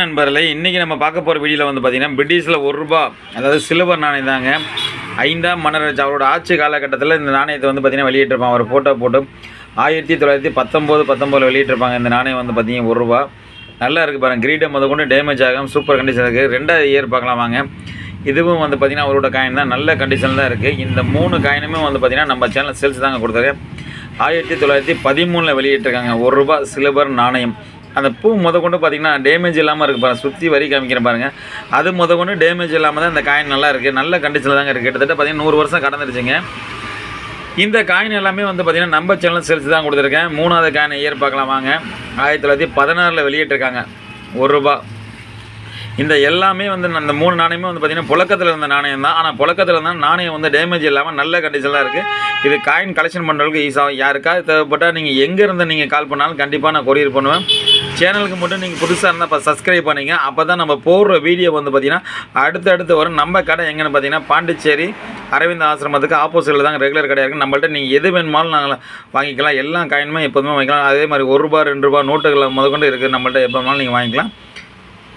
நண்பர்களே, இன்றைக்கி நம்ம பார்க்க போகிற வீடியோவில் வந்து பார்த்திங்கன்னா பிரிட்டிஷில் ₹1 அதாவது சில்வர் நாணயம் தாங்க. 5ஆம் மன்னர் அவரோட ஆட்சி காலகட்டத்தில் இந்த நாணயத்தை வந்து பார்த்திங்கன்னா வெளியிட்டிருப்பாங்க. அவர் ஃபோட்டோ போட்டு 1919 வெளியிட்டிருப்பாங்க. இந்த நாணயம் வந்து பார்த்திங்கன்னா ₹1 நல்லா இருக்குது பாருங்கள். கிரீடம் முத கொண்டு டேமேஜ் ஆகும், சூப்பர் கண்டிஷன் இருக்குது. 2வது இயர் பார்க்கலாம் வாங்க. இதுவும் வந்து பார்த்திங்கன்னா அவரோட காயின் தான், நல்ல கண்டிஷனில் தான் இருக்குது. இந்த 3 காயினுமே வந்து பார்த்திங்கன்னா நம்ம சேனல் சேல்ஸ் தாங்க கொடுத்துருக்கேன். 1913 வெளியிட்டிருக்காங்க. ₹1 சில்வர் நாணயம். அந்த பூ முத கொண்டு பார்த்திங்கன்னா டேமேஜ் இல்லாமல் இருக்குது பாருங்கள். சுற்றி வரி காமிக்கிறேன் பாருங்கள். அது முத கொண்டு டேமேஜ் இல்லாமல் தான் இந்த காயின் நல்லா இருக்குது, நல்ல கண்டிஷனில் தாங்க இருக்குது. கிட்டத்தட்ட பார்த்திங்கன்னா 100 வருஷம் கடந்துருச்சுங்க. இந்த காயின் எல்லாமே வந்து பார்த்திங்கன்னா நம்ம சேனல் சேல்ஸ் தான் கொடுத்துருக்கேன். 3வது காயின் இயர் பார்க்கலாம் வாங்க. 1916 வெளியிட்டிருக்காங்க. ₹1. இந்த எல்லாமே வந்து அந்த 3 நாணயமே வந்து பார்த்திங்கன்னா புழக்கத்தில் இருந்த நாணயம் தான். ஆனால் புழக்கத்தில் இருந்தால் நாணயம் வந்து டேமேஜ் இல்லாமல் நல்ல கண்டிஷனில் இருக்குது. இது காயின் கலெக்ஷன் பண்ணுறதுக்கு ஈஸியாகும். யாருக்காவது தேவைப்பட்டால் நீங்கள் எங்கேருந்து நீங்கள் கால் பண்ணாலும் கண்டிப்பாக நான் கொரியர் பண்ணுவேன். சேனலுக்கு மட்டும் நீங்கள் புதுசாக இருந்தால் இப்போ சப்ஸ்கிரைப் பண்ணிங்க. அப்போ தான் நம்ம போடுற வீடியோ வந்து பார்த்திங்கன்னா அடுத்தடுத்து வரும். நம்ம கடை எங்கேன்னு பார்த்தீங்கன்னா பாண்டிச்சேரி அரவிந்த் ஆசிரமத்துக்கு ஆப்போசிட்டில் தாங்க ரெகுலர் கடையாக இருக்குது. நம்மள்ட்ட நீங்கள் எது வேணுமாலும் நாங்கள் வாங்கிக்கலாம். எல்லா காயினுமே எப்போதுமே வாங்கிக்கலாம். அதே மாதிரி ₹1 ₹2 நோட்டுகளை முதற்கொண்டு இருக்குது. நம்மள்ட்ட எப்போ வேணாலும் நீங்கள் வாங்கிக்கலாம்.